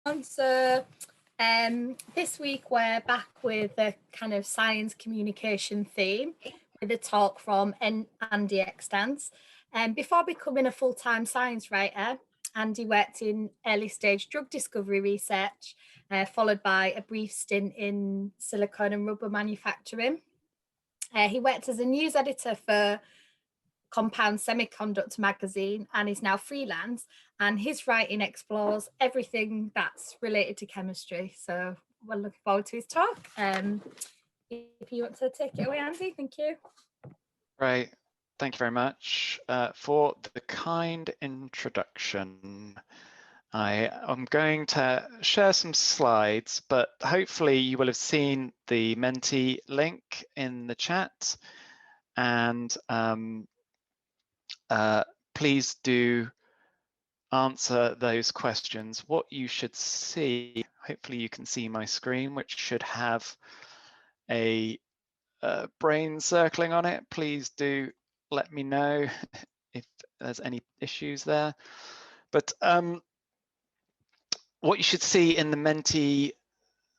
So this week we're back with a kind of science communication theme with a talk from Andy Extance. Before becoming a full-time science writer, Andy worked in early stage drug discovery research, followed by a brief stint in silicone and rubber manufacturing. He worked as a news editor for Compound Semiconductor magazine and is now freelance, and his writing explores everything that's related to chemistry. So we're looking forward to his talk. If you want to take it away, Andy, thank you. Right, thank you very much for the kind introduction. I am going to share some slides, but hopefully you will have seen the mentee link in the chat, and please do answer those questions. What you should see, hopefully you can see my screen, which should have a brain circling on it. Please do let me know if there's any issues there. But what you should see in the mentee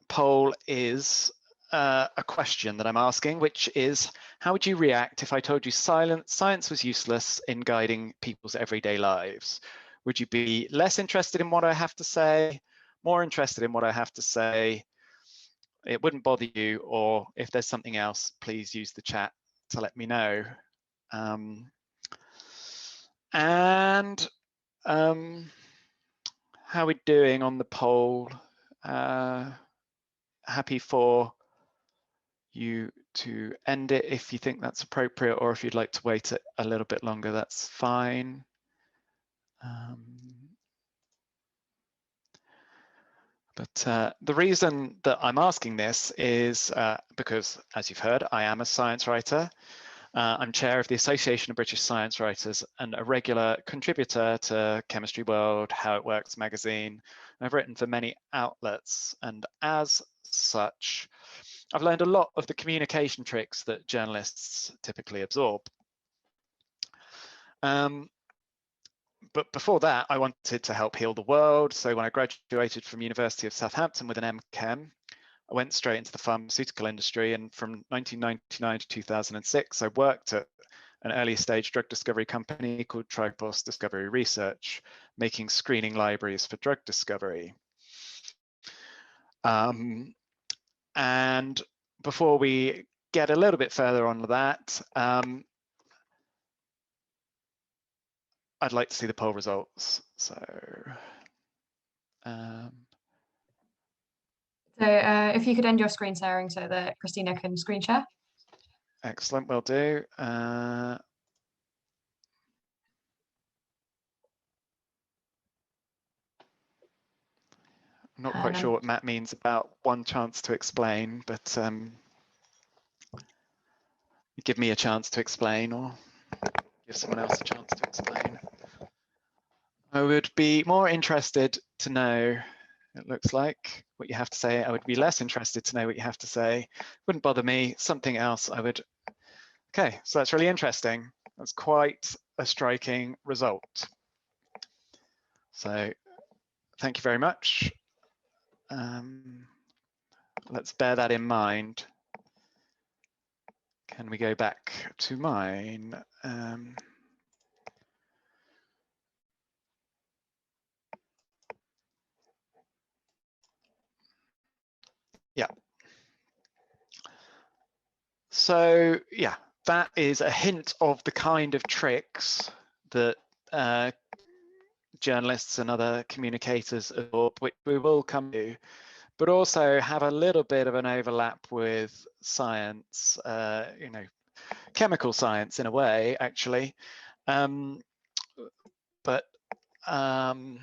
poll is a question that I'm asking, which is, how would you react if I told you science was useless in guiding people's everyday lives? Would you be less interested in what I have to say, more interested in what I have to say? It wouldn't bother you, or if there's something else, please use the chat to let me know. How are we doing on the poll? Happy for you to end it if you think that's appropriate, or if you'd like to wait a little bit longer, that's fine. But the reason that I'm asking this is because, as you've heard, I am a science writer. I'm chair of the Association of British Science Writers and a regular contributor to Chemistry World, How It Works magazine. I've written for many outlets, and as such, I've learned a lot of the communication tricks that journalists typically absorb. But before that, I wanted to help heal the world. So when I graduated from University of Southampton with an MChem, I went straight into the pharmaceutical industry, and from 1999 to 2006, I worked at an early stage drug discovery company called Tripos Discovery Research, making screening libraries for drug discovery. And before we get a little bit further on that, I'd like to see the poll results. So if you could end your screen sharing so that Christina can screen share. Excellent, will do. I'm not quite sure what Matt means about one chance to explain, but give me a chance to explain, or give someone else a chance to explain. I would be more interested to know, it looks like, what you have to say. I would be less interested to know what you have to say. Wouldn't bother me. Something else I would. Okay, so that's really interesting. That's quite a striking result. So thank you very much. Let's bear that in mind. Can we go back to mine? Yeah. So yeah, that is a hint of the kind of tricks that journalists and other communicators absorb, which we will come to, but also have a little bit of an overlap with science, you know, chemical science in a way, actually. But the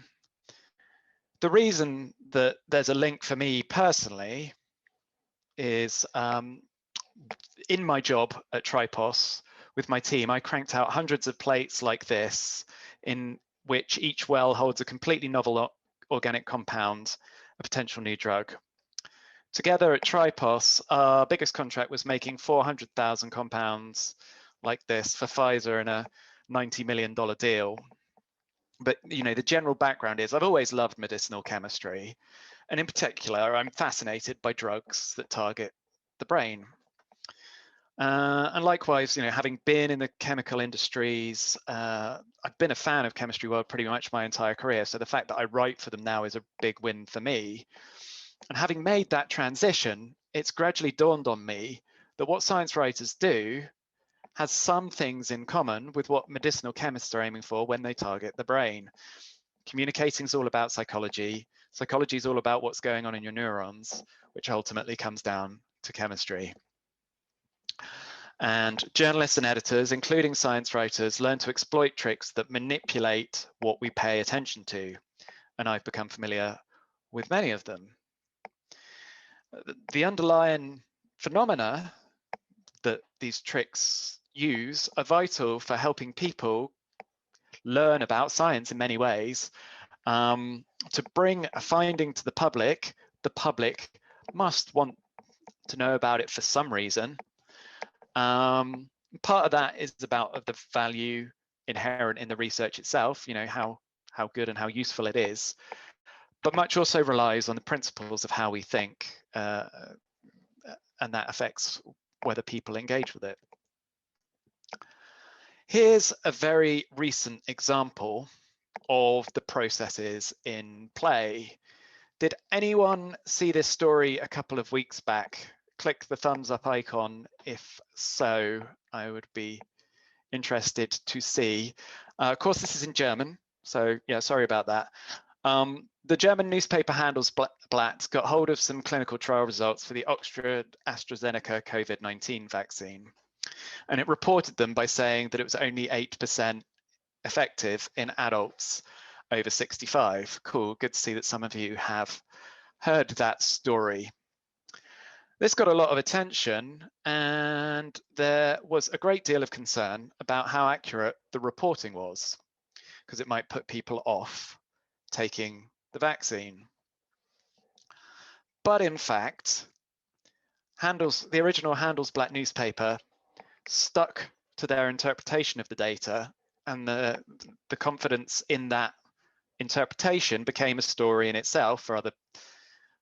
reason that there's a link for me personally is in my job at Tripos with my team, I cranked out hundreds of plates like this, in which each well holds a completely novel organic compound, a potential new drug. Together at Tripos, our biggest contract was making 400,000 compounds like this for Pfizer in a $90 million deal. But the general background is I've always loved medicinal chemistry, and in particular, I'm fascinated by drugs that target the brain. And likewise, having been in the chemical industries, I've been a fan of Chemistry World pretty much my entire career. So the fact that I write for them now is a big win for me. And having made that transition, it's gradually dawned on me that what science writers do has some things in common with what medicinal chemists are aiming for when they target the brain. Communicating is all about psychology. Psychology is all about what's going on in your neurons, which ultimately comes down to chemistry. And journalists and editors, including science writers, learn to exploit tricks that manipulate what we pay attention to. And I've become familiar with many of them. The underlying phenomena that these tricks use are vital for helping people learn about science in many ways. To bring a finding to the public must want to know about it for some reason. Part of that is about the value inherent in the research itself, how good and how useful it is, but much also relies on the principles of how we think, and that affects whether people engage with it. Here's a very recent example of the processes in play. Did anyone see this story a couple of weeks back? Click the thumbs up icon if so. I would be interested to see. Of course, this is in German, so yeah, sorry about that. The German newspaper Handelsblatt got hold of some clinical trial results for the Oxford-AstraZeneca COVID-19 vaccine, and it reported them by saying that it was only 8% effective in adults over 65. Cool, good to see that some of you have heard that story. This got a lot of attention, and there was a great deal of concern about how accurate the reporting was, because it might put people off taking the vaccine. But in fact, the original Handelsblatt newspaper stuck to their interpretation of the data, and the confidence in that interpretation became a story in itself for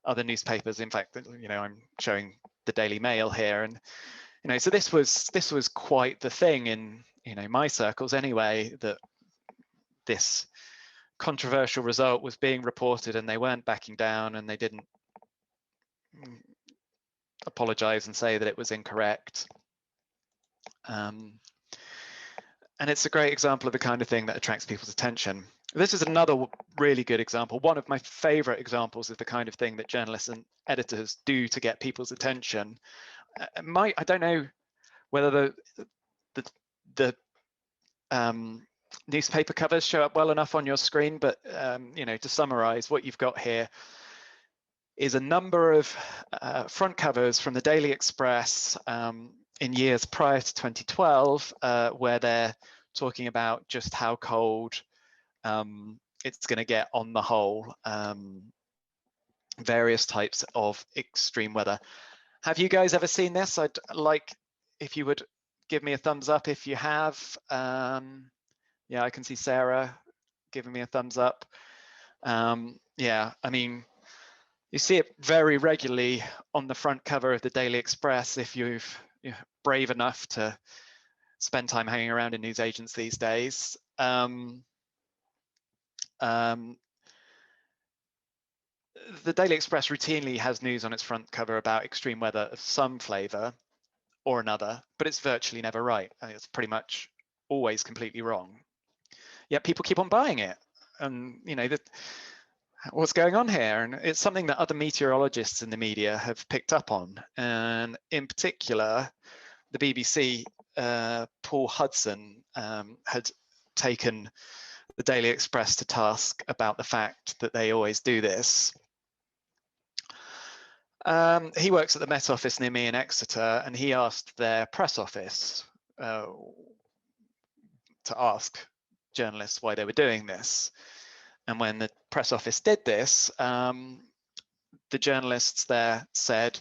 other newspapers. In fact, I'm showing the Daily Mail here, and so this was quite the thing in my circles anyway, that this controversial result was being reported and they weren't backing down, and they didn't apologize and say that it was incorrect. And it's a great example of the kind of thing that attracts people's attention. This is another really good example, one of my favorite examples of the kind of thing that journalists and editors do to get people's attention. I don't know whether the newspaper covers show up well enough on your screen, but to summarize, what you've got here is a number of front covers from the Daily Express in years prior to 2012, where they're talking about just how cold it's going to get on the whole, various types of extreme weather. Have you guys ever seen this? I'd like if you would give me a thumbs up if you have. Yeah, I can see Sarah giving me a thumbs up. Yeah, I mean, you see it very regularly on the front cover of the Daily Express if you're brave enough to spend time hanging around in news agents these days. The Daily Express routinely has news on its front cover about extreme weather of some flavour or another, but it's virtually never right. I think it's pretty much always completely wrong. Yet people keep on buying it, and what's going on here? And it's something that other meteorologists in the media have picked up on, and in particular, the BBC, Paul Hudson had taken the Daily Express to task about the fact that they always do this. He works at the Met Office near me in Exeter, and he asked their press office to ask journalists why they were doing this. And when the press office did this, the journalists there said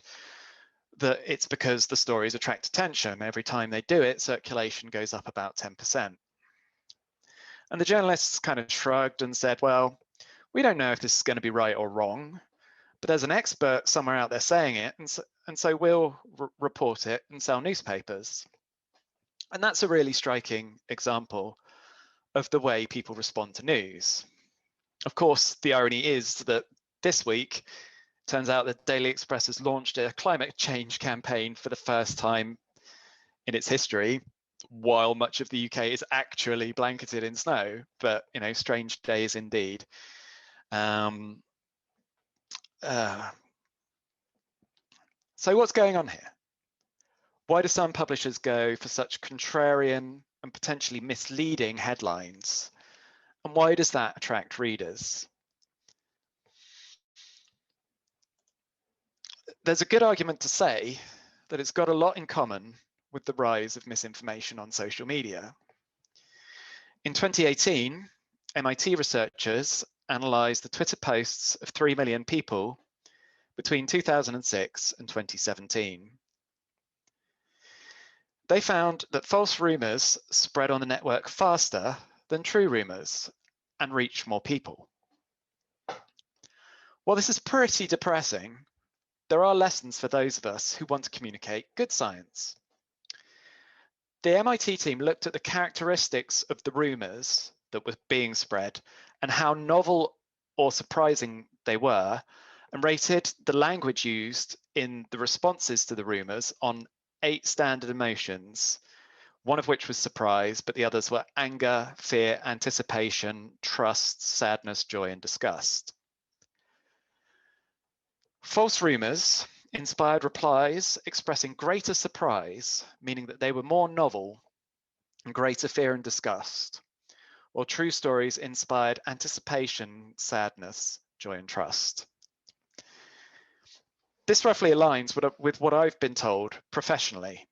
that it's because the stories attract attention. Every time they do it, circulation goes up about 10%. And the journalists kind of shrugged and said, well, we don't know if this is going to be right or wrong, but there's an expert somewhere out there saying it, and so we'll report it and sell newspapers. And that's a really striking example of the way people respond to news. Of course, the irony is that this week, it turns out that Daily Express has launched a climate change campaign for the first time in its history, while much of the UK is actually blanketed in snow. But, you know, strange days indeed. So what's going on here? Why do some publishers go for such contrarian and potentially misleading headlines? And why does that attract readers? There's a good argument to say that it's got a lot in common with the rise of misinformation on social media. In 2018, MIT researchers analysed the Twitter posts of 3 million people between 2006 and 2017. They found that false rumours spread on the network faster than true rumours and reach more people. While this is pretty depressing, there are lessons for those of us who want to communicate good science. The MIT team looked at the characteristics of the rumours that were being spread and how novel or surprising they were, and rated the language used in the responses to the rumours on 8 standard emotions, one of which was surprise, but the others were anger, fear, anticipation, trust, sadness, joy, and disgust. False rumours inspired replies expressing greater surprise, meaning that they were more novel, and greater fear and disgust, while true stories inspired anticipation, sadness, joy, and trust. This roughly aligns with what I've been told professionally.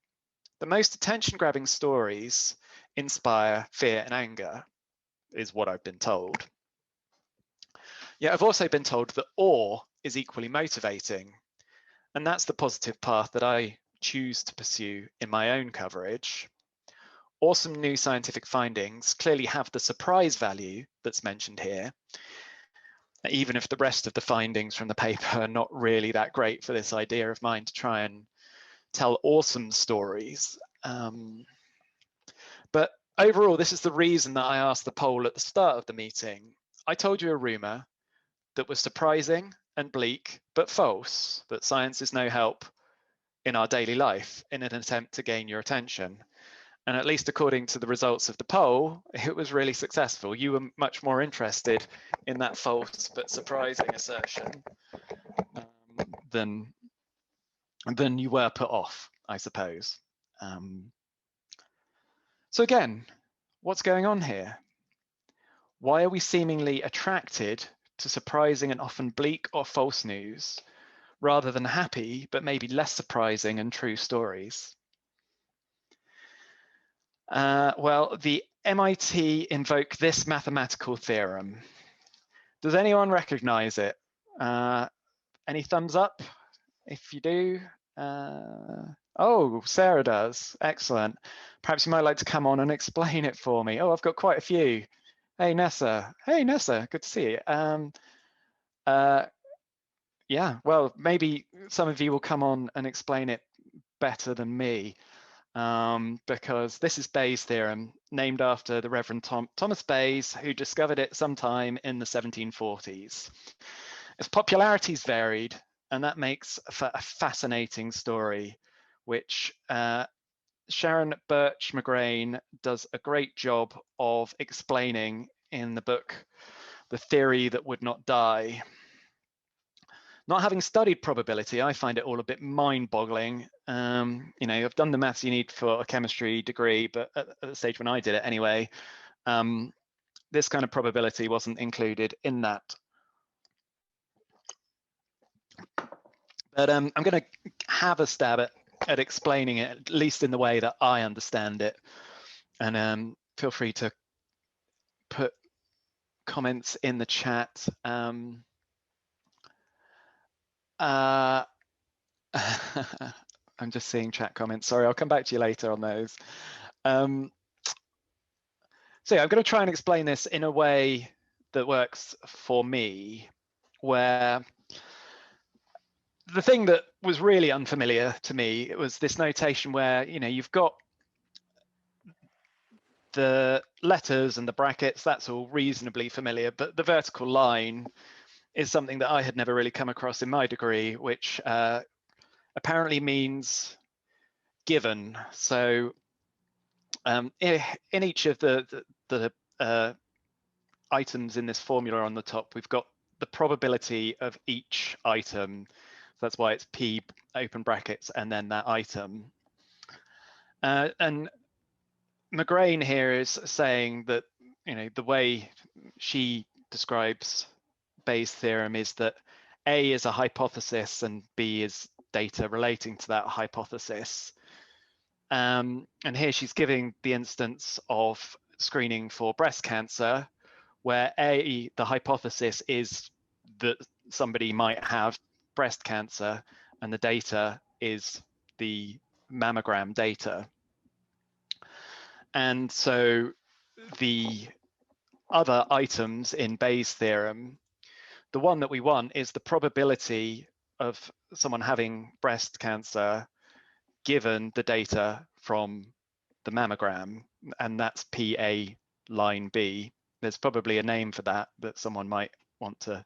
The most attention-grabbing stories inspire fear and anger, is what I've been told. Yet I've also been told that awe is equally motivating, and that's the positive path that I choose to pursue in my own coverage. Awesome new scientific findings clearly have the surprise value that's mentioned here, even if the rest of the findings from the paper are not really that great for this idea of mine to try and tell awesome stories. But overall, this is the reason that I asked the poll at the start of the meeting. I told you a rumor that was surprising and bleak, but false, that science is no help in our daily life in an attempt to gain your attention. And at least according to the results of the poll, it was really successful. You were much more interested in that false but surprising assertion than you were put off, I suppose. So again, what's going on here? Why are we seemingly attracted to surprising and often bleak or false news, rather than happy but maybe less surprising and true stories? Well, the MIT invoke this mathematical theorem. Does anyone recognize it? Any thumbs up if you do? Oh, Sarah does. Excellent. Perhaps you might like to come on and explain it for me. Oh, I've got quite a few. Hey, Nessa. Hey, Nessa. Good to see you. Yeah, well, maybe some of you will come on and explain it better than me. Because this is Bayes' theorem, named after the Reverend Thomas Bayes, who discovered it sometime in the 1740s. Its popularity's varied, and that makes for a fascinating story, which Sharon Birch McGrain does a great job of explaining in the book, The Theory That Would Not Die. Not having studied probability, I find it all a bit mind-boggling. You know, I've done the maths you need for a chemistry degree, but at the stage when I did it anyway, this kind of probability wasn't included in that. But I'm going to have a stab at explaining it, at least in the way that I understand it. And feel free to put comments in the chat. I'm just seeing chat comments. Sorry, I'll come back to you later on those. So yeah, I'm going to try and explain this in a way that works for me, where the thing that was really unfamiliar to me, it was this notation where, you know, you've got the letters and the brackets, that's all reasonably familiar, but the vertical line is something that I had never really come across in my degree, which apparently means given. So in each of the items in this formula on the top, we've got the probability of each item. So that's why it's P open brackets and then that item. And McGrain here is saying that, you know, the way she describes Bayes' theorem is that A is a hypothesis and B is data relating to that hypothesis. And here she's giving the instance of screening for breast cancer, where A, the hypothesis is that somebody might have breast cancer, and the data is the mammogram data. And so the other items in Bayes' theorem, the one that we want is the probability of someone having breast cancer given the data from the mammogram, and that's PA line B. There's probably a name for that someone might want to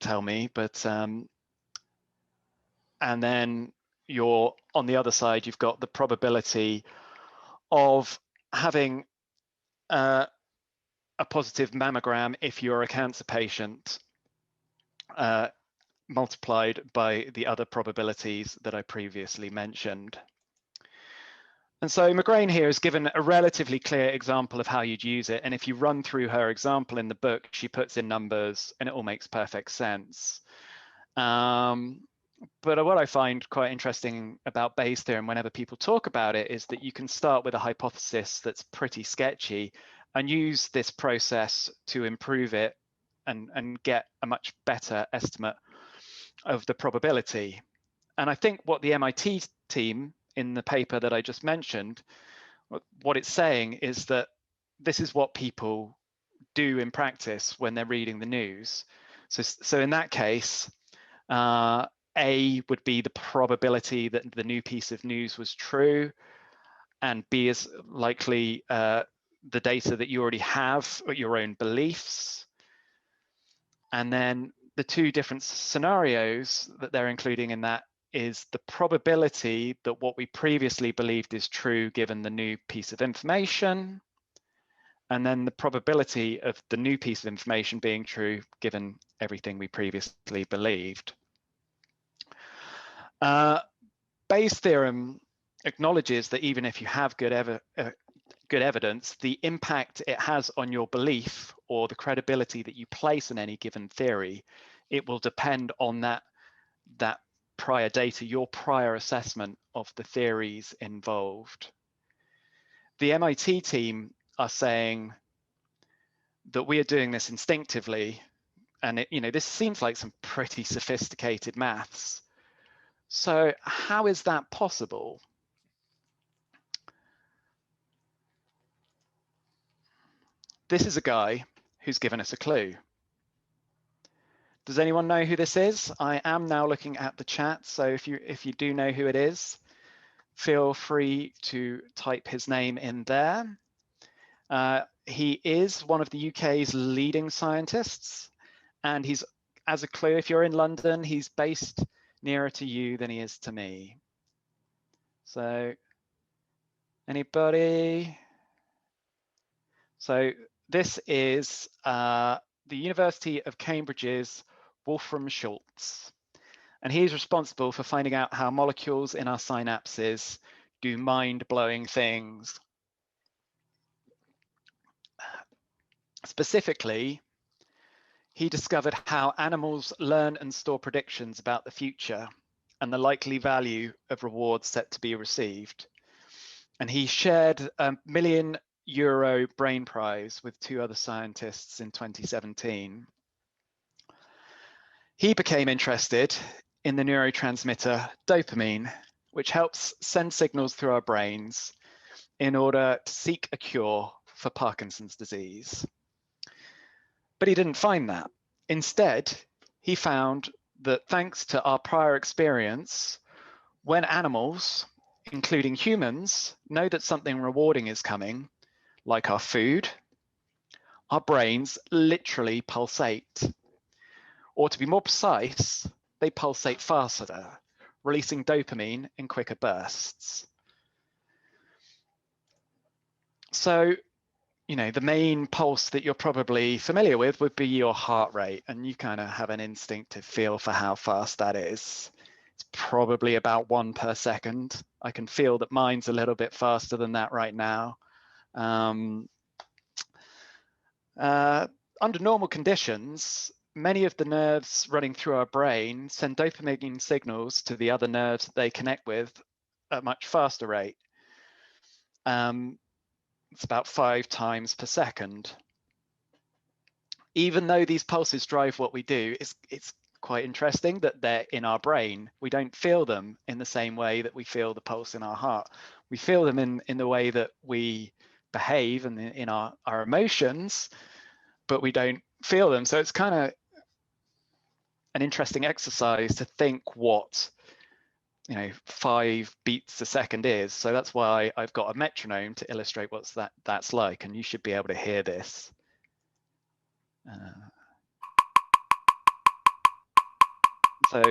tell me, but and then you're on the other side, you've got the probability of having a positive mammogram if you're a cancer patient, multiplied by the other probabilities that I previously mentioned. And so McGrain here has given a relatively clear example of how you'd use it. And if you run through her example in the book, she puts in numbers and it all makes perfect sense. But what I find quite interesting about Bayes' theorem whenever people talk about it is that you can start with a hypothesis that's pretty sketchy and use this process to improve it and get a much better estimate of the probability. And I think what the MIT team in the paper that I just mentioned, what it's saying is that this is what people do in practice when they're reading the news. So in that case, A would be the probability that the new piece of news was true, and B is likely the data that you already have, or your own beliefs. And then the two different scenarios that they're including in that is the probability that what we previously believed is true given the new piece of information, and then the probability of the new piece of information being true given everything we previously believed. Bayes' theorem acknowledges that even if you have good evidence, the impact it has on your belief or the credibility that you place in any given theory, it will depend on that prior data, your prior assessment of the theories involved. The MIT team are saying that we are doing this instinctively, and this seems like some pretty sophisticated maths. So how is that possible? This is a guy who's given us a clue. Does anyone know who this is? I am now looking at the chat, so if you do know who it is, feel free to type his name in there. He is one of the UK's leading scientists, and he's, as a clue, if you're in London, he's based nearer to you than he is to me. So, anybody? So this is the University of Cambridge's Wolfgang Schulz, and he's responsible for finding out how molecules in our synapses do mind-blowing things. Specifically, he discovered how animals learn and store predictions about the future and the likely value of rewards set to be received. And he shared a €1 million brain prize with two other scientists in 2017. He became interested in the neurotransmitter dopamine, which helps send signals through our brains in order to seek a cure for Parkinson's disease. But he didn't find that. Instead, he found that thanks to our prior experience, when animals, including humans, know that something rewarding is coming, like our food, our brains literally pulsate. Or to be more precise, they pulsate faster, releasing dopamine in quicker bursts. So, you know, the main pulse that you're probably familiar with would be your heart rate, and you kind of have an instinctive feel for how fast that is. It's probably about 1 per second. I can feel that mine's a little bit faster than that right now. Under normal conditions, many of the nerves running through our brain send dopamine signals to the other nerves that they connect with at a much faster rate. It's about 5 times per second. Even though these pulses drive what we do, it's quite interesting that they're in our brain. We don't feel them in the same way that we feel the pulse in our heart. We feel them in the way that we behave and in our emotions, but we don't feel them. So it's kind of an interesting exercise to think what 5 beats a second is. So that's why I've got a metronome to illustrate what's that's like, and you should be able to hear this. So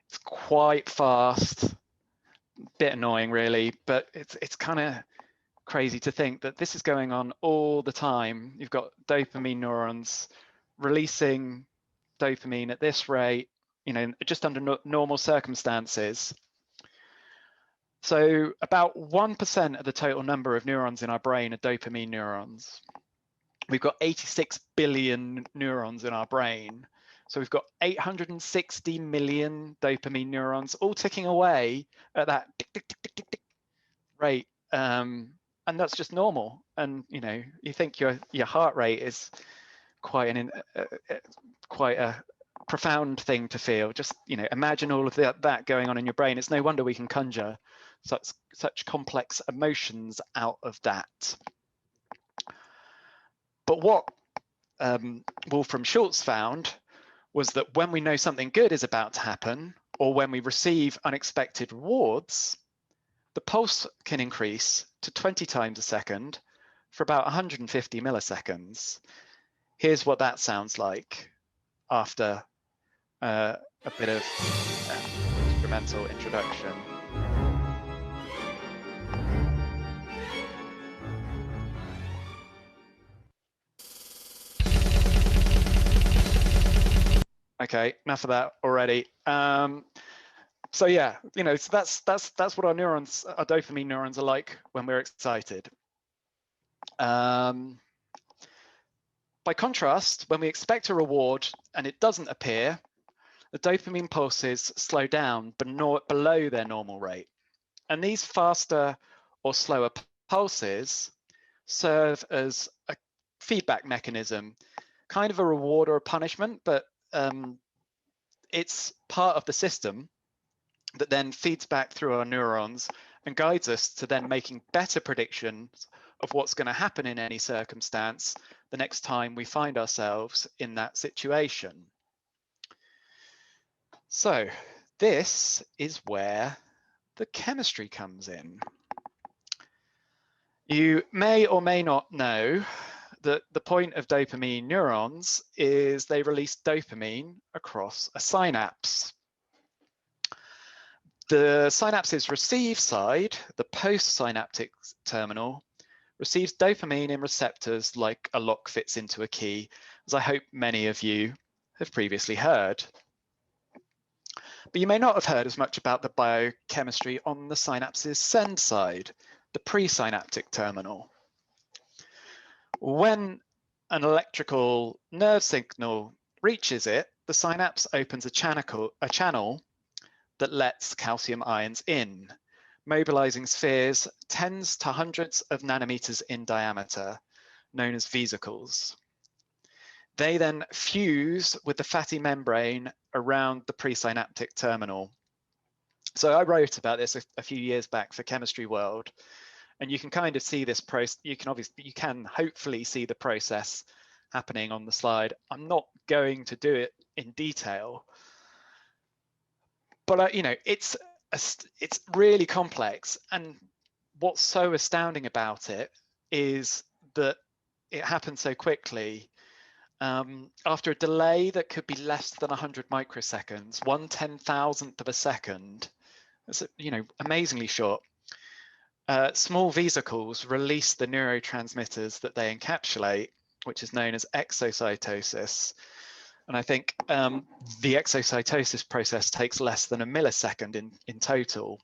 it's quite fast, a bit annoying really, but it's kind of crazy to think that this is going on all the time. You've got dopamine neurons releasing dopamine at this rate, just under normal circumstances. So about 1% of the total number of neurons in our brain are dopamine neurons. We've got 86 billion neurons in our brain. So we've got 860 million dopamine neurons all ticking away at that tick, tick, tick, tick, tick, tick rate. And that's just normal. And you think your heart rate is quite a profound thing to feel. Just imagine all of that going on in your brain. It's no wonder we can conjure such complex emotions out of that. But what Wolfgang Schulz found was that when we know something good is about to happen, or when we receive unexpected rewards, the pulse can increase to 20 times a second for about 150 milliseconds. Here's what that sounds like after a bit of instrumental introduction. Okay, enough of that already. So yeah, so that's what our neurons, our dopamine neurons, are like when we're excited. By contrast, when we expect a reward and it doesn't appear, the dopamine pulses slow down below their normal rate. And these faster or slower pulses serve as a feedback mechanism, kind of a reward or a punishment, but it's part of the system that then feeds back through our neurons and guides us to then making better predictions of what's going to happen in any circumstance the next time we find ourselves in that situation. So this is where the chemistry comes in. You may or may not know that the point of dopamine neurons is they release dopamine across a synapse. The synapse's receive side, the postsynaptic terminal, receives dopamine in receptors like a lock fits into a key, as I hope many of you have previously heard. But you may not have heard as much about the biochemistry on the synapse's send side, the presynaptic terminal. When an electrical nerve signal reaches it, the synapse opens a channel that lets calcium ions in, mobilizing spheres tens to hundreds of nanometers in diameter, known as vesicles. They then fuse with the fatty membrane around the presynaptic terminal. So I wrote about this a few years back for Chemistry World, and you can kind of see this process. You can hopefully see the process happening on the slide. I'm not going to do it in detail, but it's really complex. And what's so astounding about it is that it happened so quickly. After a delay that could be less than 100 microseconds, 1/10,000th of a second, it's amazingly short. Small vesicles release the neurotransmitters that they encapsulate, which is known as exocytosis. And I think the exocytosis process takes less than a millisecond in total.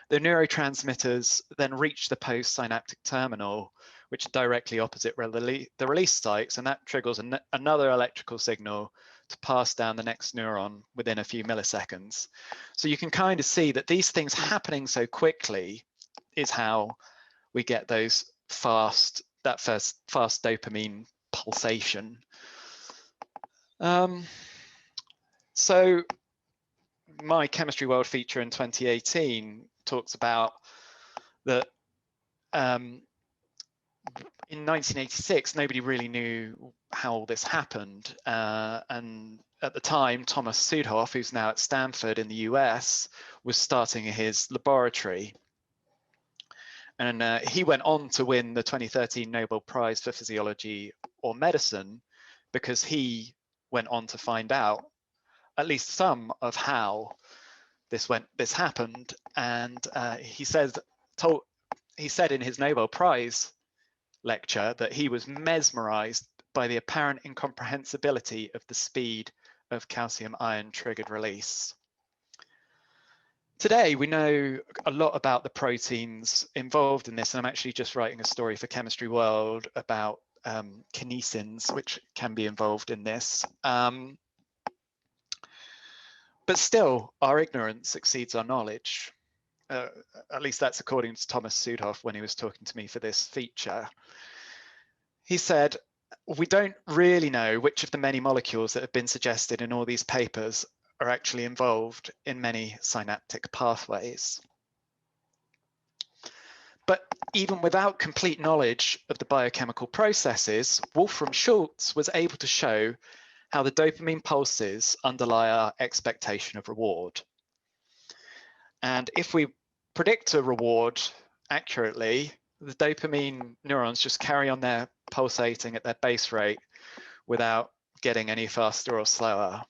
The neurotransmitters then reach the postsynaptic terminal, which is directly opposite the release sites, and that triggers another electrical signal to pass down the next neuron within a few milliseconds. So you can kind of see that these things happening so quickly is how we get that fast dopamine pulsation. So my Chemistry World feature in 2018 talks about that in 1986, nobody really knew how this happened. And at the time, Thomas Südhof, who's now at Stanford in the US, was starting his laboratory. And he went on to win the 2013 Nobel Prize for Physiology or Medicine because he went on to find out at least some of how this happened. And he said in his Nobel Prize lecture that he was mesmerized by the apparent incomprehensibility of the speed of calcium ion triggered release. Today, we know a lot about the proteins involved in this, and I'm actually just writing a story for Chemistry World about kinesins, which can be involved in this. But still, our ignorance exceeds our knowledge. At least that's according to Thomas Südhof when he was talking to me for this feature. He said, we don't really know which of the many molecules that have been suggested in all these papers are actually involved in many synaptic pathways. But even without complete knowledge of the biochemical processes, Wolfgang Schulz was able to show how the dopamine pulses underlie our expectation of reward. And if we predict a reward accurately, the dopamine neurons just carry on their pulsating at their base rate without getting any faster or slower.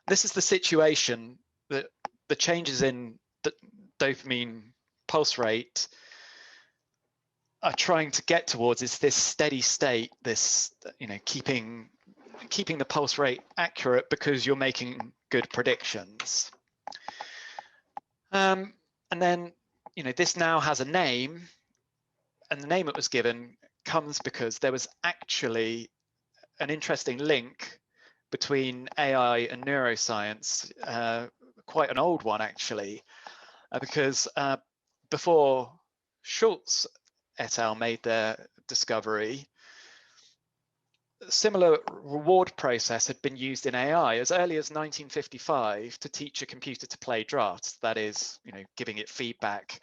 This is the situation that the changes in the dopamine pulse rate are trying to get towards, is this steady state, this keeping the pulse rate accurate because you're making good predictions. And then this now has a name, and the name it was given comes because there was actually an interesting link between AI and neuroscience, quite an old one actually, because before Schulz et al. Made their discovery, a similar reward process had been used in AI as early as 1955 to teach a computer to play drafts, that is, giving it feedback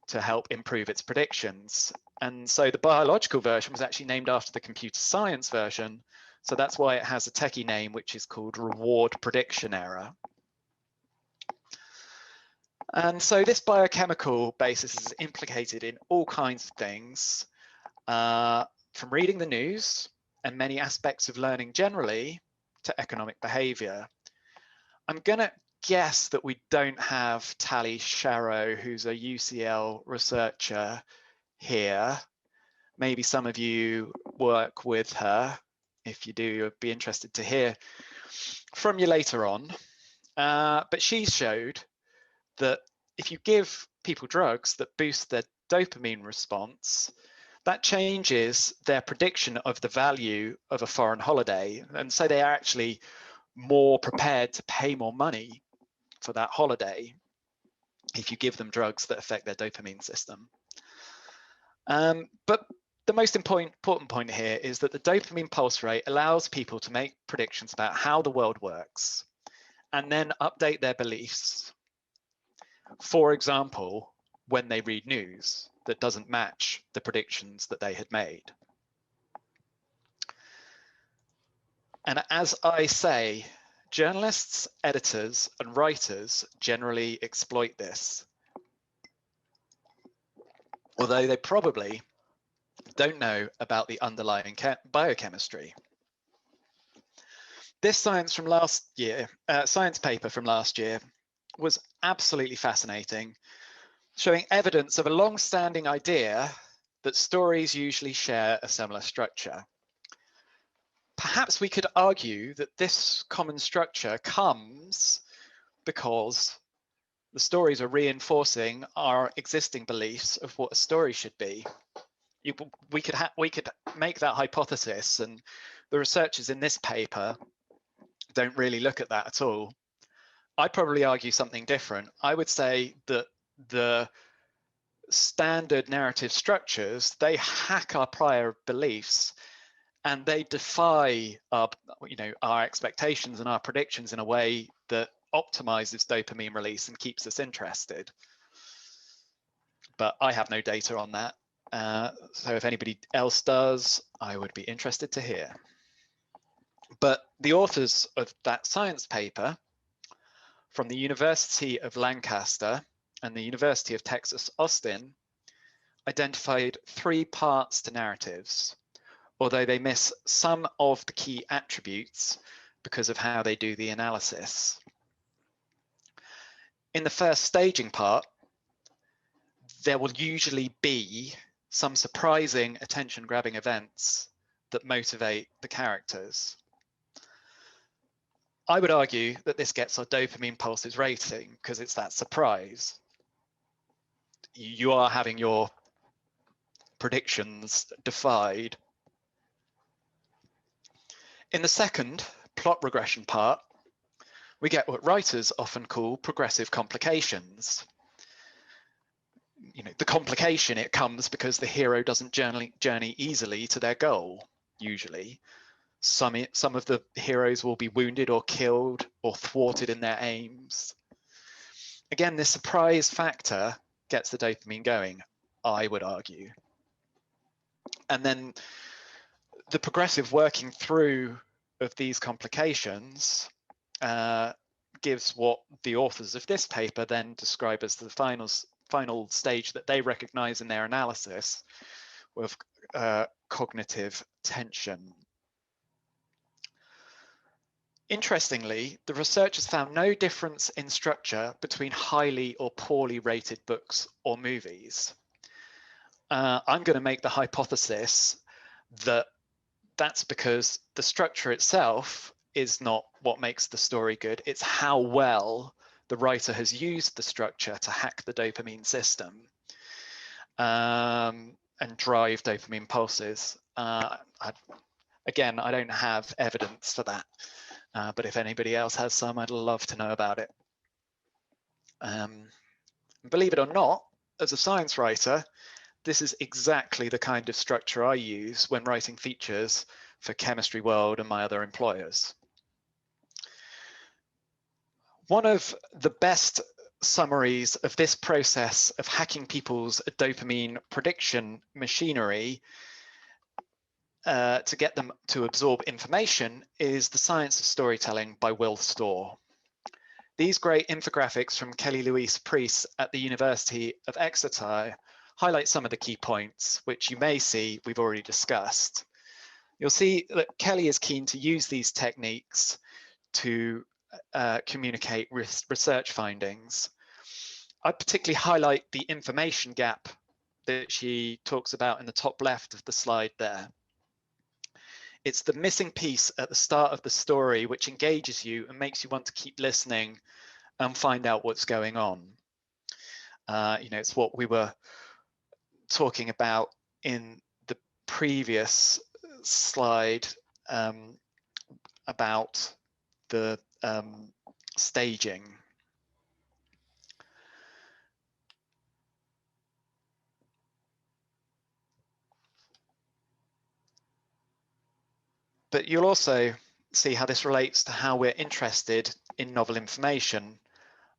to help improve its predictions. And so the biological version was actually named after the computer science version. So that's why it has a techie name, which is called reward prediction error. And so this biochemical basis is implicated in all kinds of things, from reading the news and many aspects of learning generally to economic behavior. I'm going to guess that we don't have Tali Sharrow, who's a UCL researcher here. Maybe some of you work with her. If you do, you'll be interested to hear from you later on. But she showed that if you give people drugs that boost their dopamine response, that changes their prediction of the value of a foreign holiday. And so they are actually more prepared to pay more money for that holiday if you give them drugs that affect their dopamine system. But the most important point here is that the dopamine pulse rate allows people to make predictions about how the world works. and then update their beliefs. For example, when they read news that doesn't match the predictions that they had made. And as I say, journalists, editors, and writers generally exploit this, although they probably don't know about the underlying biochemistry. This science paper from last year was absolutely fascinating, showing evidence of a long-standing idea that stories usually share a similar structure. Perhaps we could argue that this common structure comes because the stories are reinforcing our existing beliefs of what a story should be. We could make that hypothesis, and the researchers in this paper don't really look at that at all. I'd probably argue something different. I would say that the standard narrative structures, they hack our prior beliefs, and they defy our expectations and our predictions in a way that optimizes dopamine release and keeps us interested. But I have no data on that. So if anybody else does, I would be interested to hear. But the authors of that science paper from the University of Lancaster and the University of Texas, Austin, identified 3 parts to narratives, although they miss some of the key attributes because of how they do the analysis. In the first staging part, there will usually be some surprising attention-grabbing events that motivate the characters. I would argue that this gets our dopamine pulses rating because it's that surprise. You are having your predictions defied. In the second plot regression part, we get what writers often call progressive complications. The complication, it comes because the hero doesn't journey easily to their goal, usually. Some of the heroes will be wounded or killed or thwarted in their aims. Again, this surprise factor gets the dopamine going, I would argue. And then the progressive working through of these complications gives what the authors of this paper then describe as the final stage that they recognize in their analysis of cognitive tension. Interestingly, the researchers found no difference in structure between highly or poorly rated books or movies. I'm going to make the hypothesis that that's because the structure itself is not what makes the story good. It's how well the writer has used the structure to hack the dopamine system and drive dopamine pulses. Again, I don't have evidence for that, but if anybody else has some, I'd love to know about it. Believe it or not, as a science writer, this is exactly the kind of structure I use when writing features for Chemistry World and my other employers. One of the best summaries of this process of hacking people's dopamine prediction machinery to get them to absorb information is The Science of Storytelling by Will Storr. These great infographics from Kelly Louise Priest at the University of Exeter highlight some of the key points, which you may see we've already discussed. You'll see that Kelly is keen to use these techniques to communicate research findings. I particularly highlight the information gap that she talks about in the top left of the slide there. It's the missing piece at the start of the story which engages you and makes you want to keep listening and find out what's going on. It's what we were talking about in the previous slide about the staging. But you'll also see how this relates to how we're interested in novel information,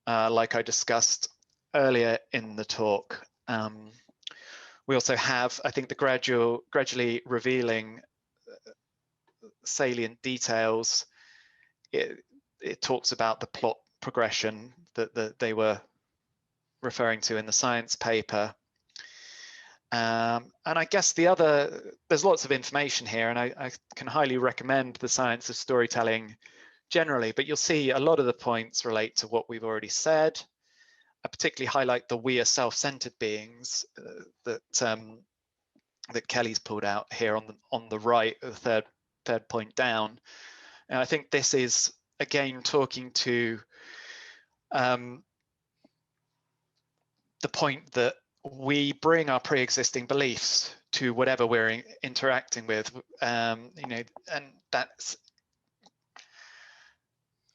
like I discussed earlier in the talk. We also have, I think, the gradually revealing salient details. It talks about the plot progression that they were referring to in the science paper. And I guess there's lots of information here, and I can highly recommend the Science of Storytelling generally, but you'll see a lot of the points relate to what we've already said. I particularly highlight the we are self-centered beings that Kelly's pulled out here on the right, the third point down. And I think this is, again, talking to the point that we bring our pre-existing beliefs to whatever we're interacting with, you know, and that's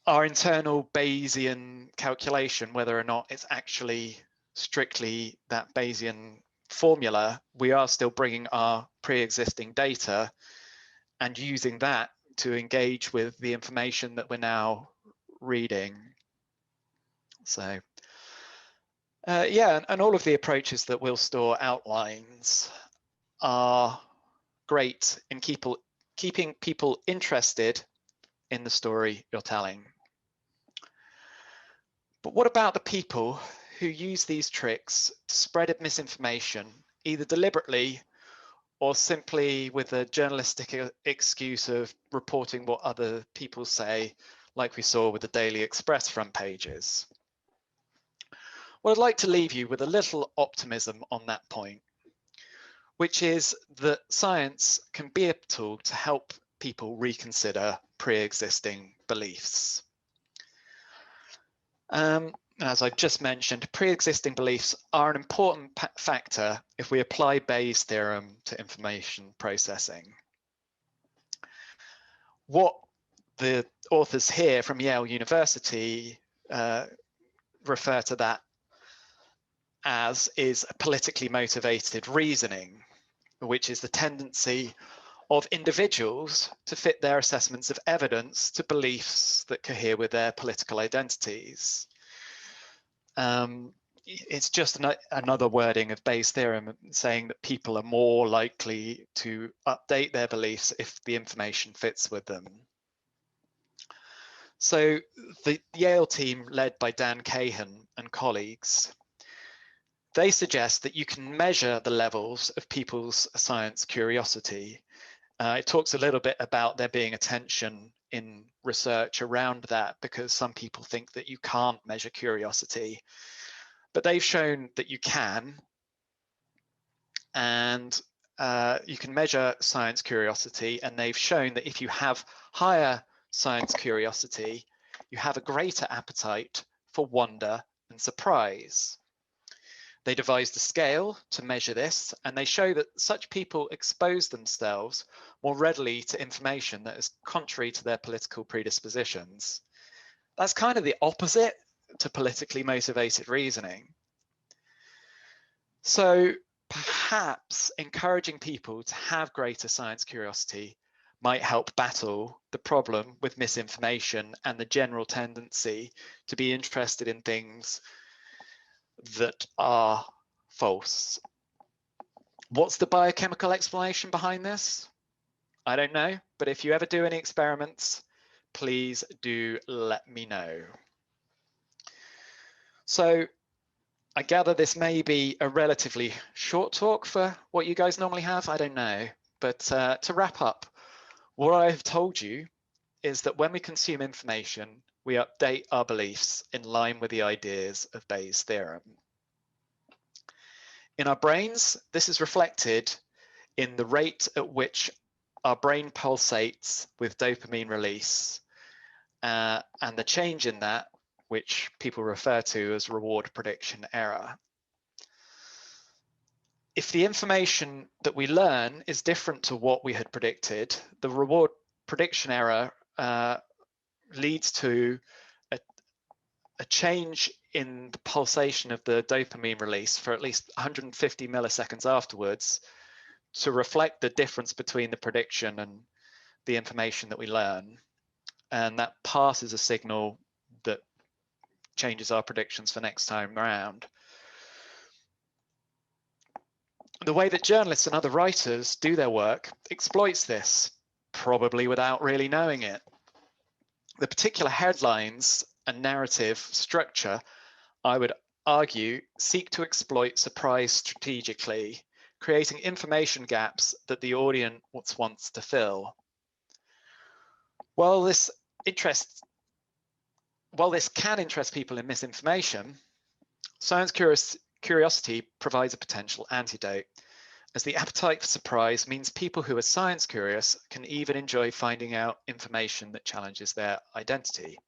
our internal Bayesian calculation, whether or not it's actually strictly that Bayesian formula. We are still bringing our pre-existing data and using that to engage with the information that we're now reading. So yeah, and all of the approaches that Will Storr outlines are great in keeping people interested in the story you're telling. But what about the people who use these tricks to spread misinformation, either deliberately or simply with a journalistic excuse of reporting what other people say, like we saw with the Daily Express front pages? Well, I'd like to leave you with a little optimism on that point, which is that science can be a tool to help people reconsider pre-existing beliefs. As I just mentioned, pre-existing beliefs are an important factor if we apply Bayes' theorem to information processing. What the authors here from Yale University refer to that as is politically motivated reasoning, which is the tendency of individuals to fit their assessments of evidence to beliefs that cohere with their political identities. It's just another wording of Bayes' theorem saying that people are more likely to update their beliefs if the information fits with them. So the Yale team, led by Dan Cahan and colleagues, they suggest that you can measure the levels of people's science curiosity. It talks a little bit about there being a tension in research around that, because some people think that you can't measure curiosity, but they've shown that you can, and you can measure science curiosity, and they've shown that if you have higher science curiosity, you have a greater appetite for wonder and surprise. They devised a scale to measure this, and they show that such people expose themselves more readily to information that is contrary to their political predispositions. That's kind of the opposite to politically motivated reasoning. So perhaps encouraging people to have greater science curiosity might help battle the problem with misinformation and the general tendency to be interested in things that are false. What's the biochemical explanation behind this? I don't know, but if you ever do any experiments, please do let me know. So I gather this may be a relatively short talk for what you guys normally have, I don't know. But to wrap up, what I've told you is that when we consume information, we update our beliefs in line with the ideas of Bayes' theorem. In our brains, this is reflected in the rate at which our brain pulsates with dopamine release, and the change in that, which people refer to as reward prediction error. If the information that we learn is different to what we had predicted, the reward prediction error leads to a change in the pulsation of the dopamine release for at least 150 milliseconds afterwards to reflect the difference between the prediction and the information that we learn. and that passes a signal that changes our predictions for next time around. The way that journalists and other writers do their work exploits this, probably without really knowing it. The particular headlines and narrative structure, I would argue, seek to exploit surprise strategically, creating information gaps that the audience wants to fill. While this can interest people in misinformation, science curiosity provides a potential antidote, as the appetite for surprise means people who are science curious can even enjoy finding out information that challenges their identity.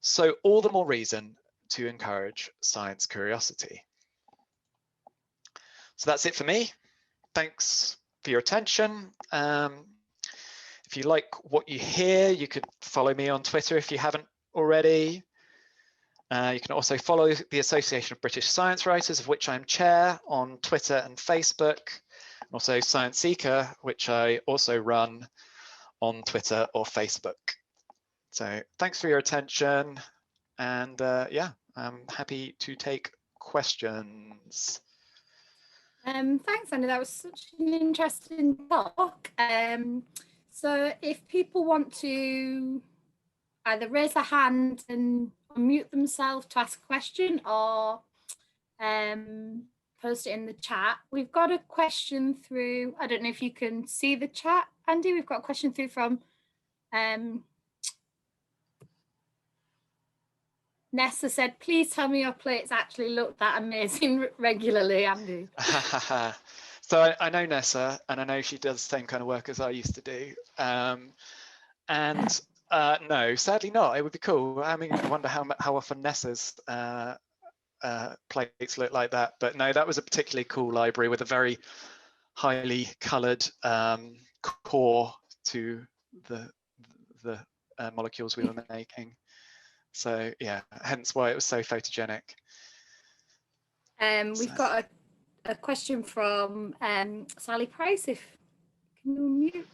So all the more reason to encourage science curiosity. So that's it for me. Thanks for your attention. If you like what you hear, you could follow me on Twitter if you haven't already. You can also follow the Association of British Science Writers, of which I'm chair, on Twitter and Facebook. And also Science Seeker, which I also run on Twitter or Facebook. So thanks for your attention. And yeah, I'm happy to take questions. Thanks, Andy. That was such an interesting talk. So if people want to either raise a hand and unmute themselves to ask a question, or post it in the chat. We've got a question through, I don't know if you can see the chat, Andy. We've got a question through from Nessa said, please tell me your plates actually look that amazing regularly, Andy. So I know Nessa, and I know she does the same kind of work as I used to do. No, sadly not. It would be cool. I mean, I wonder how often Nessa's plates look like that. But no, that was a particularly cool library with a very highly coloured core to the molecules we were making. So yeah, hence why it was so photogenic. We've got a question from Sally Price. If can you unmute?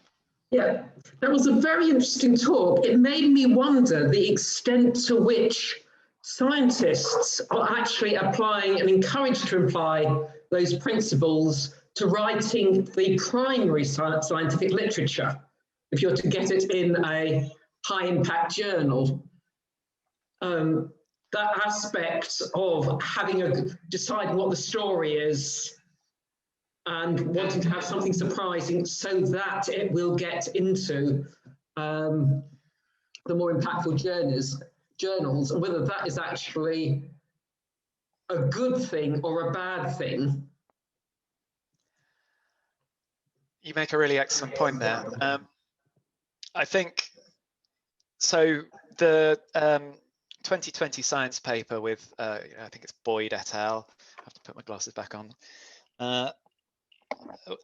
Yeah, that was a very interesting talk. It made me wonder the extent to which scientists are actually applying and encouraged to apply those principles to writing the primary scientific literature, if you're to get it in a high impact journal. That aspect of having deciding what the story is and wanting to have something surprising so that it will get into the more impactful journals, and whether that is actually a good thing or a bad thing. You make a really excellent point there. I think, so the 2020 science paper with, I think it's Boyd et al. I have to put my glasses back on.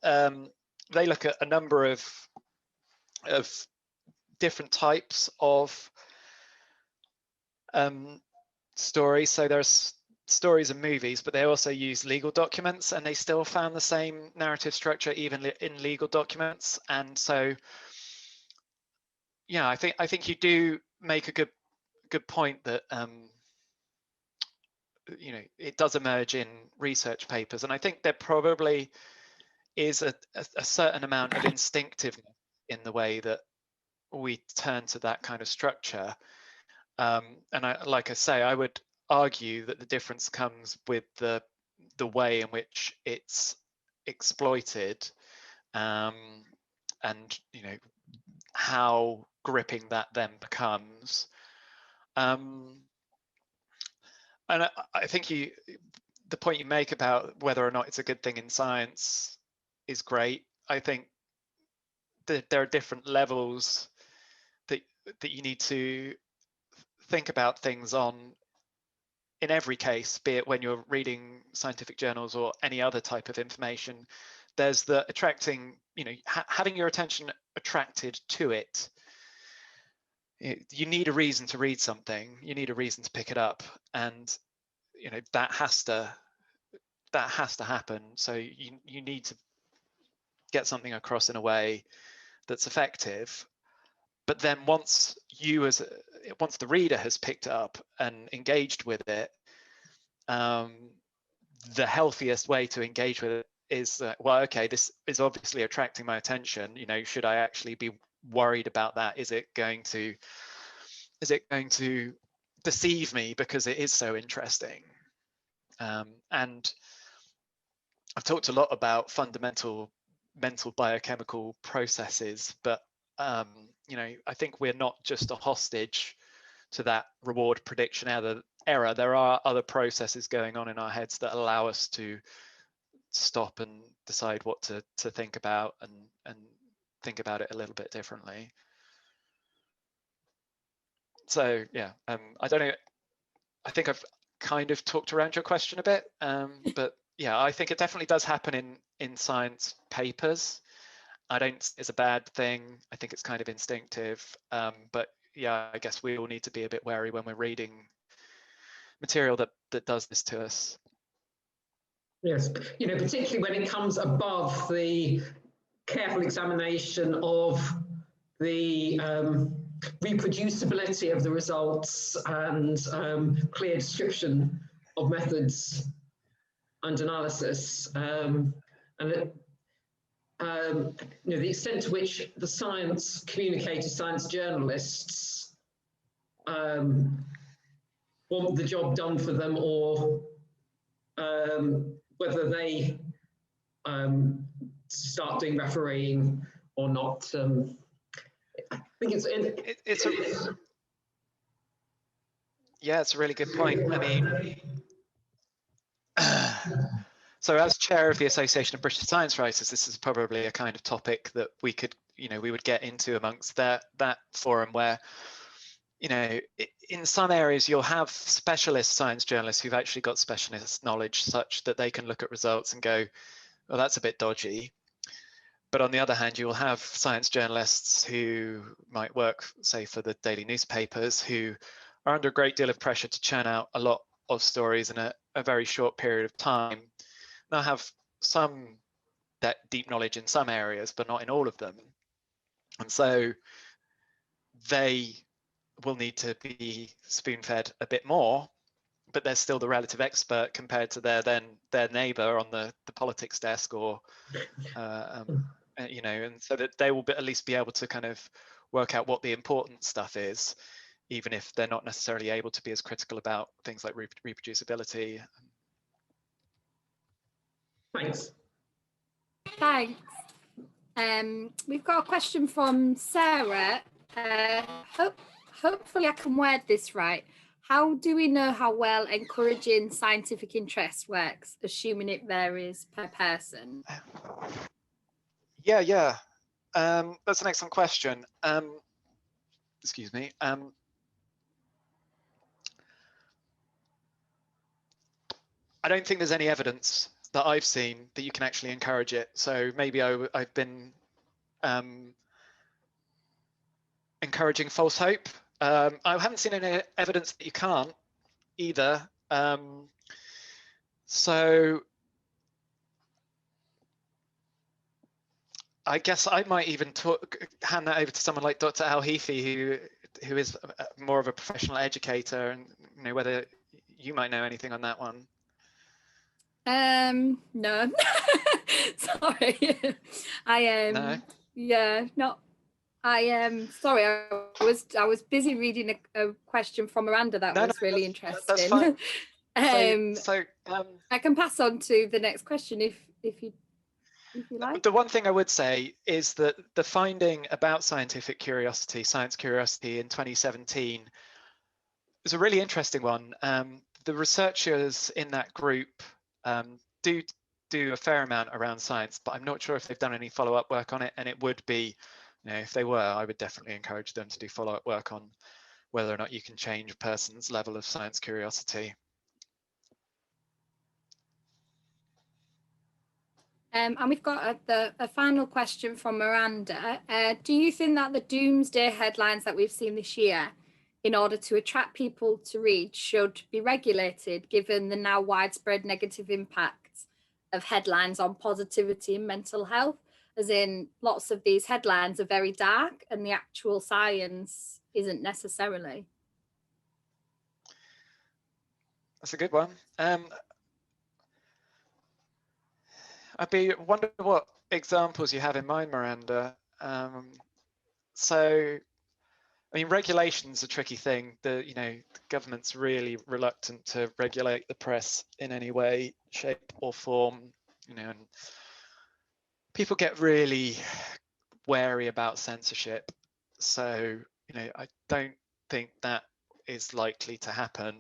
They look at a number of different types of stories. So there's stories and movies, but they also use legal documents, and they still found the same narrative structure even in legal documents. And so, yeah, I think you do make a good point that you know, it does emerge in research papers, and I think there probably is a certain amount of instinctiveness in the way that we turn to that kind of structure. And like I say, I would argue that the difference comes with the way in which it's exploited, and you know, how gripping that then becomes. And I think the point you make about whether or not it's a good thing in science is great. I think that there are different levels that you need to think about things on in every case, be it when you're reading scientific journals or any other type of information. There's the attracting, you know, having your attention attracted to it. You need a reason to read something, you need a reason to pick it up, and you know, that has to happen. So you need to get something across in a way that's effective. But then once the reader has picked it up and engaged with it, the healthiest way to engage with it is, well, okay, this is obviously attracting my attention. You know, should I actually be worried about that? Is it going to deceive me because it is so interesting? And I've talked a lot about fundamental mental biochemical processes, but you know, I think we're not just a hostage to that reward prediction error. There are other processes going on in our heads that allow us to stop and decide what to think about and think about it a little bit differently. So yeah, I don't know. I think I've kind of talked around your question a bit, but yeah, I think it definitely does happen in science papers. I don't think it's a bad thing. I think it's kind of instinctive, but yeah, I guess we all need to be a bit wary when we're reading material that does this to us. Yes, you know, particularly when it comes above the careful examination of the reproducibility of the results and clear description of methods and analysis, and you know, the extent to which the science communicators, science journalists want the job done for them, or whether they start doing refereeing or not. I think it's a really good point. I mean, so as chair of the Association of British Science Writers, this is probably a kind of topic that we could, you know, we would get into amongst that forum where, you know, in some areas you'll have specialist science journalists who've actually got specialist knowledge such that they can look at results and go, well, that's a bit dodgy. But on the other hand, you will have science journalists who might work, say, for the daily newspapers, who are under a great deal of pressure to churn out a lot of stories in a very short period of time. They'll have some deep knowledge in some areas, but not in all of them. And so they will need to be spoon-fed a bit more, but they're still the relative expert compared to their neighbor on the politics desk, or you know, and so that they will at least be able to kind of work out what the important stuff is, even if they're not necessarily able to be as critical about things like reproducibility. Thanks. Thanks. We've got a question from Sarah. Hopefully I can word this right. How do we know how well encouraging scientific interest works, assuming it varies per person? Yeah. That's an excellent question. Excuse me. I don't think there's any evidence that I've seen that you can actually encourage it. So maybe I've been encouraging false hope. I haven't seen any evidence that you can't either. So I guess I might even hand that over to someone like Dr. Al-Hefi, who is more of a professional educator, and you know, whether you might know anything on that one. No. Sorry. No? Yeah, not. Sorry, I was busy reading a question from Miranda that was really interesting. That's fine. I can pass on to the next question if you like. The one thing I would say is that the finding about scientific curiosity, science curiosity in 2017 is a really interesting one. The researchers in that group do a fair amount around science, but I'm not sure if they've done any follow-up work on it, and it would be, you know, if they were, I would definitely encourage them to do follow-up work on whether or not you can change a person's level of science curiosity. And we've got a final question from Miranda. Do you think that the doomsday headlines that we've seen this year, in order to attract people to read, should be regulated, given the now widespread negative impacts of headlines on positivity and mental health, as in lots of these headlines are very dark and the actual science isn't necessarily. That's a good one. I'd wonder what examples you have in mind, Miranda. So, I mean, regulation's a tricky thing. The government's really reluctant to regulate the press in any way, shape, or form. And people get really wary about censorship. So, I don't think that is likely to happen.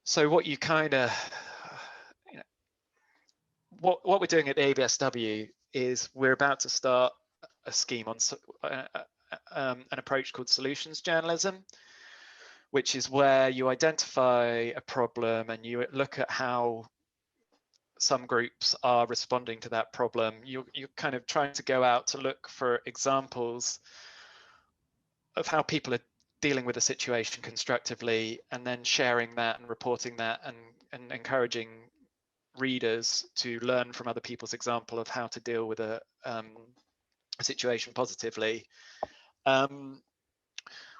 So, what you kind of, what we're doing at the ABSW is we're about to start a scheme on an approach called solutions journalism, which is where you identify a problem and you look at how some groups are responding to that problem. You're kind of trying to go out to look for examples of how people are dealing with a situation constructively, and then sharing that and reporting that and encouraging readers to learn from other people's example of how to deal with a situation positively.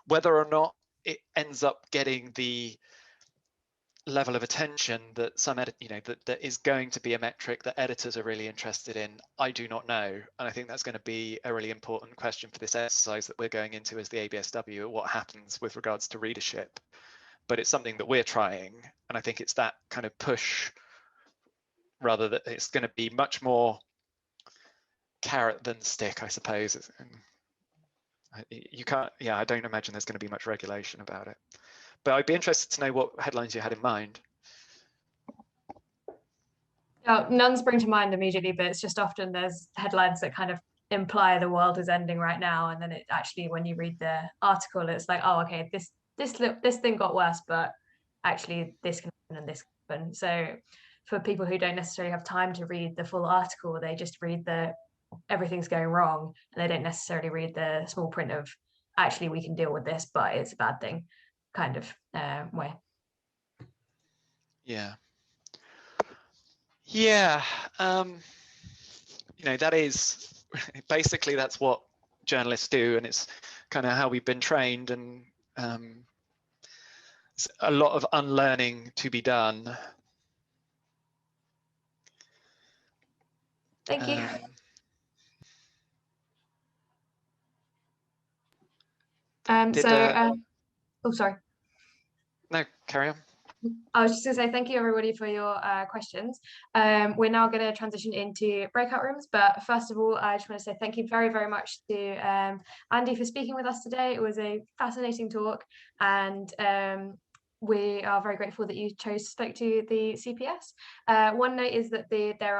Whether or not it ends up getting the level of attention that that is going to be a metric that editors are really interested in, I do not know. And I think that's going to be a really important question for this exercise that we're going into as the ABSW, what happens with regards to readership. But it's something that we're trying, and I think it's that kind of push, rather that it's going to be much more carrot than stick, I suppose. You can't, I don't imagine there's going to be much regulation about it. But I'd be interested to know what headlines you had in mind. Oh, none spring to mind immediately, but it's just often there's headlines that kind of imply the world is ending right now, and then it actually, when you read the article, it's like, oh, okay, this thing got worse, but actually this can happen and this can happen. So for people who don't necessarily have time to read the full article, they just read the everything's going wrong, and they don't necessarily read the small print of actually we can deal with this, but it's a bad thing kind of way. That is basically, that's what journalists do, and it's kind of how we've been trained, and it's a lot of unlearning to be done. Thank you. Oh, sorry. No, carry on. I was just going to say thank you, everybody, for your questions. We're now going to transition into breakout rooms. But first of all, I just want to say thank you very, very much to Andy for speaking with us today. It was a fascinating talk. And we are very grateful that you chose to speak to the CPS. One note is that there are